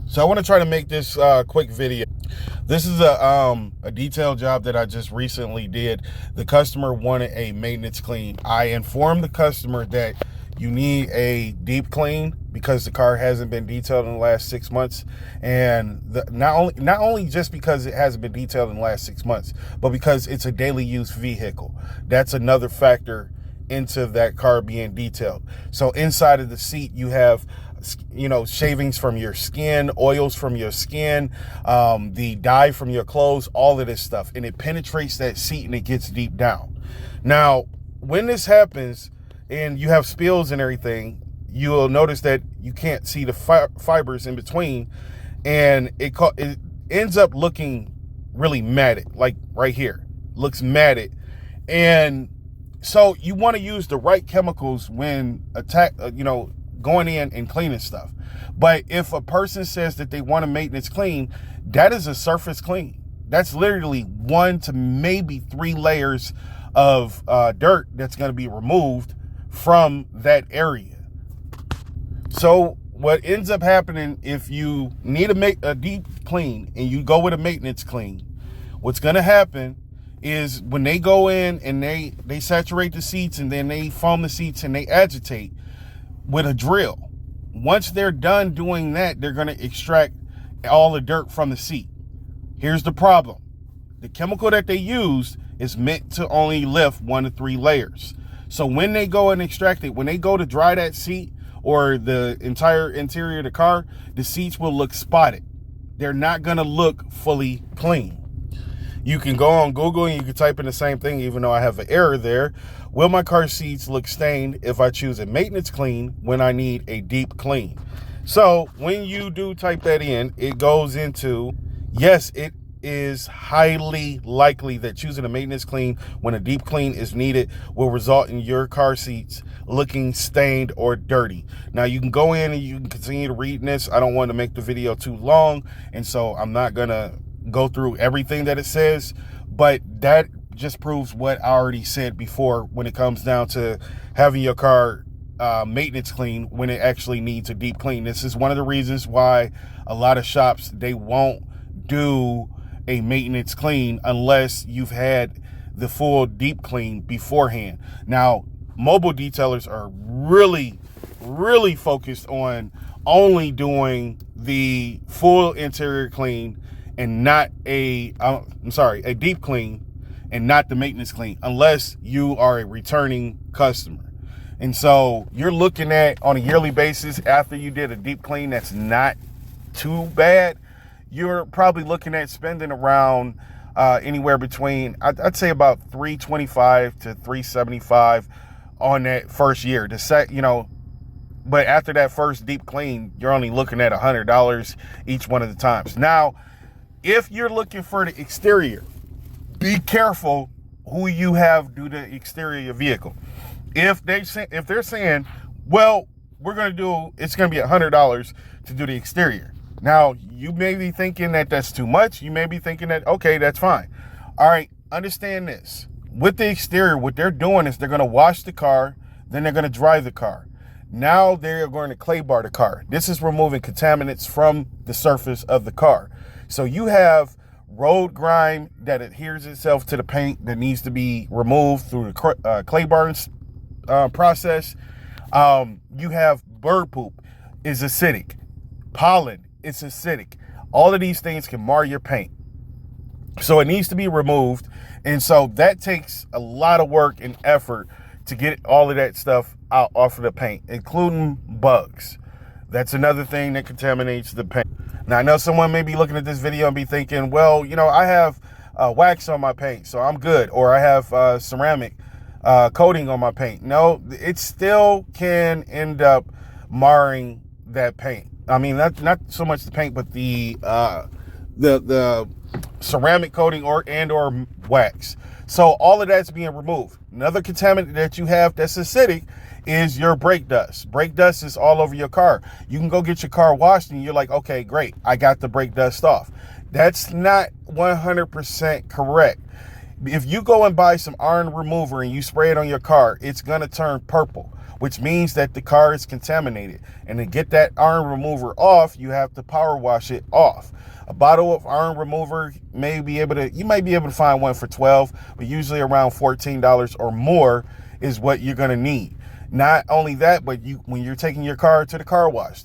So I want to try to make this quick video. This is a detail job that I just recently did. The customer wanted a maintenance clean. I informed the customer that you need a deep clean because the car hasn't been detailed in the last 6 months, and not only just because it hasn't been detailed in the last 6 months, but because it's a daily use vehicle. That's another factor into that car being detailed. So inside of the seat, you have shavings from your skin, oils from your skin, the dye from your clothes, all of this stuff, and it penetrates that seat and it gets deep down. Now, when this happens and you have spills and everything, you'll notice that you can't see the fibers in between, and it ends up looking really matted, like right here, looks matted. And so you want to use the right chemicals when going in and cleaning stuff. But if a person says that they want a maintenance clean, that is a surface clean. That's literally 1 to maybe 3 layers of dirt that's going to be removed from that area. So what ends up happening if you need a deep clean and you go with a maintenance clean, what's going to happen is when they go in and they saturate the seats and then they foam the seats and they agitate with a drill. Once they're done doing that, they're going to extract all the dirt from the seat. Here's the problem. The chemical that they used is meant to only lift 1 to 3 layers. So when they go and extract it, when they go to dry that seat or the entire interior of the car, the seats will look spotted. They're not going to look fully clean. You can go on Google and you can type in the same thing, even though I have an error there. Will my car seats look stained if I choose a maintenance clean when I need a deep clean? So when you do type that in, it goes into, yes, it is highly likely that choosing a maintenance clean when a deep clean is needed will result in your car seats looking stained or dirty. Now you can go in and you can continue to read this. I don't want to make the video too long, and so I'm not gonna go through everything that it says, but that just proves what I already said before when it comes down to having your car maintenance clean when it actually needs a deep clean. This is one of the reasons why a lot of shops, they won't do a maintenance clean unless you've had the full deep clean beforehand. Now, mobile detailers are really focused on only doing the full interior clean and not a deep clean and not the maintenance clean, unless you are a returning customer. And so you're looking at, on a yearly basis, after you did a deep clean that's not too bad, you're probably looking at spending around anywhere between, I'd say about $325 to $375 on that first year. But after that first deep clean, you're only looking at $100 each one of the times. Now, if you're looking for the exterior, be careful who you have do the exterior of your vehicle. If they're saying, well, it's going to be $100 to do the exterior. Now, you may be thinking that that's too much. You may be thinking that, okay, that's fine. All right, understand this. With the exterior, what they're doing is they're going to wash the car, then they're going to dry the car. Now they're going to clay bar the car. This is removing contaminants from the surface of the car. So you have road grime that adheres itself to the paint that needs to be removed through the clay barring process. You have bird poop is acidic. Pollen is acidic. All of these things can mar your paint. So it needs to be removed. And so that takes a lot of work and effort to get all of that stuff out off of the paint, including bugs. That's another thing that contaminates the paint. Now, I know someone may be looking at this video and be thinking, well, I have wax on my paint, so I'm good. Or I have ceramic coating on my paint. No, it still can end up marring that paint. I mean, not so much the paint, but the ceramic coating or wax. So all of that's being removed. Another contaminant that you have that's acidic is your brake dust. Brake dust is all over your car. You can go get your car washed and you're like, okay, great, I got the brake dust off. That's not 100% correct. If you go and buy some iron remover and you spray it on your car, it's going to turn purple. which means that the car is contaminated. And to get that iron remover off, you have to power wash it off. A bottle of iron remover you might be able to find one for $12, but usually around $14 or more is what you're going to need. Not only that, but when you're taking your car to the car wash,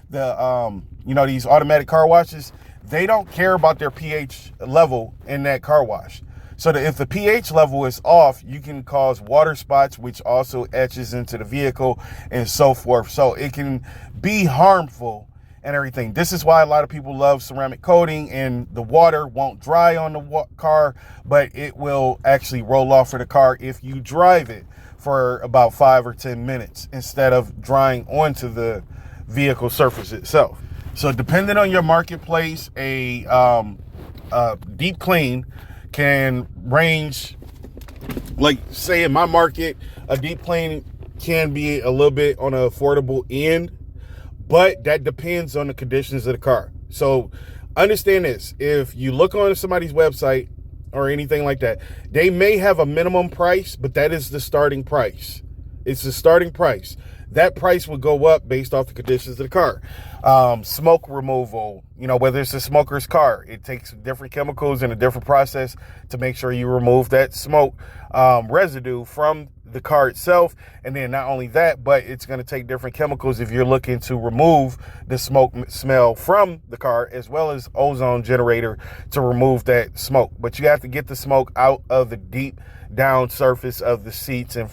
these automatic car washes, they don't care about their pH level in that car wash. So that if the pH level is off, you can cause water spots, which also etches into the vehicle and so forth. So it can be harmful and everything. This is why a lot of people love ceramic coating, and the water won't dry on the car, but it will actually roll off of the car if you drive it for about 5 or 10 minutes instead of drying onto the vehicle surface itself. So depending on your marketplace, a deep clean can range, like say in my market, a deep clean can be a little bit on an affordable end, but that depends on the conditions of the car. So understand this: if you look on somebody's website or anything like that, they may have a minimum price, but that is the starting price. It's the starting price. That price will go up based off the conditions of the car. Smoke removal, whether it's a smoker's car, it takes different chemicals and a different process to make sure you remove that smoke residue from the car itself. And then not only that, but it's going to take different chemicals if you're looking to remove the smoke smell from the car, as well as ozone generator to remove that smoke. But you have to get the smoke out of the deep down surface of the seats and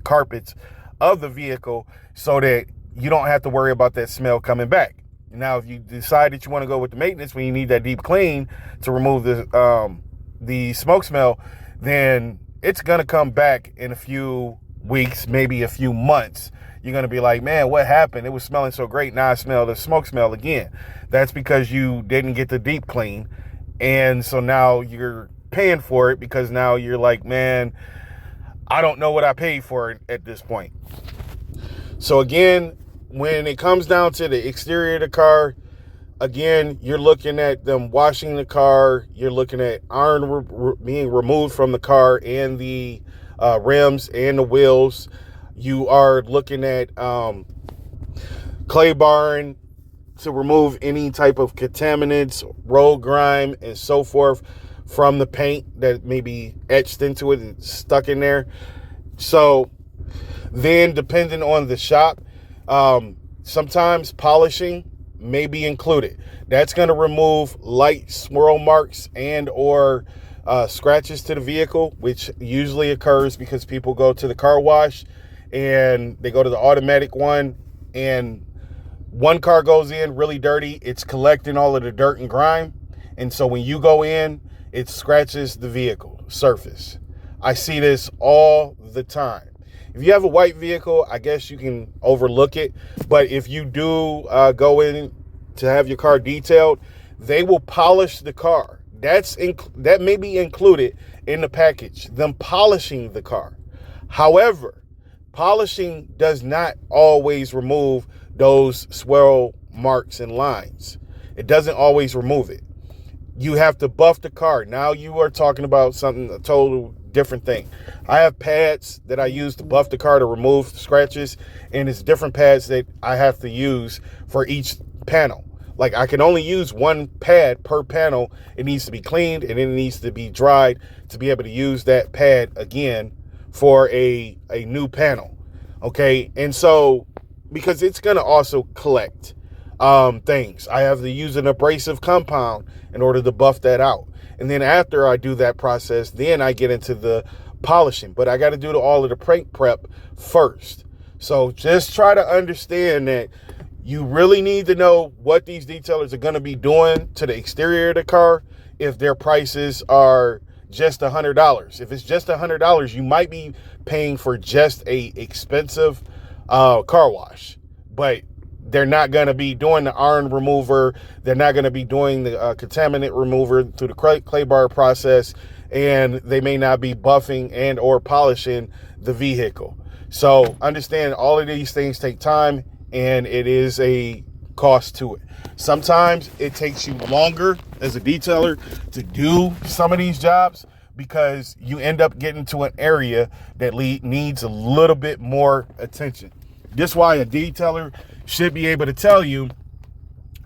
carpets of the vehicle, so that you don't have to worry about that smell coming back. Now, if you decide that you want to go with the maintenance when you need that deep clean to remove the smoke smell, then it's going to come back in a few weeks, maybe a few months. You're going to be like, man, what happened? It was smelling so great. Now I smell the smoke smell again. That's because you didn't get the deep clean. And so now you're paying for it, because now you're like, man, I don't know what I paid for it at this point. So again, when it comes down to the exterior of the car, again, you're looking at them washing the car. You're looking at iron being removed from the car and the rims and the wheels. You are looking at clay barring to remove any type of contaminants, road grime, and so forth from the paint that may be etched into it and stuck in there. So then, depending on the shop, sometimes polishing may be included. That's going to remove light swirl marks and or scratches to the vehicle, which usually occurs because people go to the car wash and they go to the automatic one, and one car goes in really dirty. It's collecting all of the dirt and grime. And so when you go in, it scratches the vehicle surface. I see this all the time. If you have a white vehicle, I guess you can overlook it. But if you do go in to have your car detailed, they will polish the car. That may be included in the package, them polishing the car. However, polishing does not always remove those swirl marks and lines. It doesn't always remove it. You have to buff the car. Now you are talking about something, a total different thing. I have pads that I use to buff the car to remove scratches, and it's different pads that I have to use for each panel. Like, I can only use one pad per panel. It needs to be cleaned and it needs to be dried to be able to use that pad again for a new panel. Okay, and so because it's going to also collect things, I have to use an abrasive compound in order to buff that out. And then after I do that process, then I get into the polishing. But I got to do all of the paint prep first. So just try to understand that you really need to know what these detailers are going to be doing to the exterior of the car if their prices are just $100. If it's just $100, you might be paying for just a expensive car wash. But they're not going to be doing the iron remover. They're not going to be doing the contaminant remover through the clay bar process. And they may not be buffing and or polishing the vehicle. So understand all of these things take time, and it is a cost to it. Sometimes it takes you longer as a detailer to do some of these jobs, because you end up getting to an area that needs a little bit more attention. This is why a detailer should be able to tell you,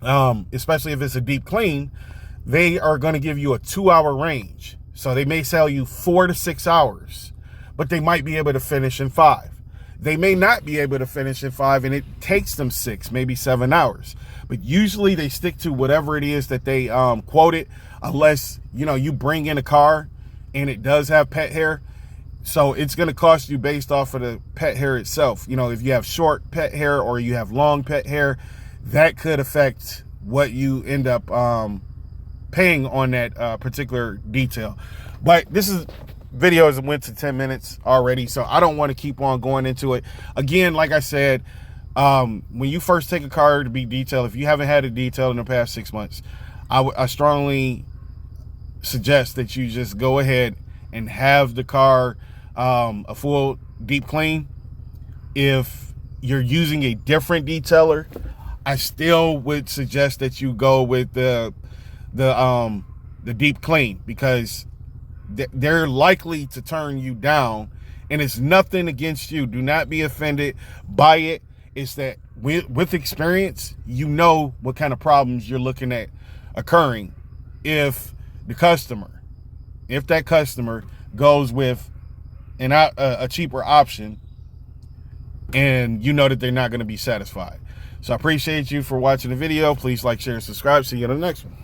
especially if it's a deep clean, they are going to give you a 2-hour range. So they may sell you 4 to 6 hours, but they might be able to finish in 5. They may not be able to finish in 5, and it takes them 6, maybe 7 hours. But usually they stick to whatever it is that they quoted, unless, you know, you bring in a car and it does have pet hair. So it's going to cost you based off of the pet hair itself. You know, if you have short pet hair or you have long pet hair, that could affect what you end up paying on that particular detail. But this video has went to 10 minutes already, so I don't want to keep on going into it. Again, like I said, when you first take a car to be detailed, if you haven't had a detail in the past 6 months, I strongly suggest that you just go ahead and have the car a full deep clean. If you're using a different detailer, I still would suggest that you go with the deep clean, because they're likely to turn you down, and it's nothing against you. Do not be offended by it. It's that with experience, you know what kind of problems you're looking at occurring if that customer goes with a cheaper option, and you know that they're not going to be satisfied. So I appreciate you for watching the video. Please like, share, and subscribe. See you in the next one.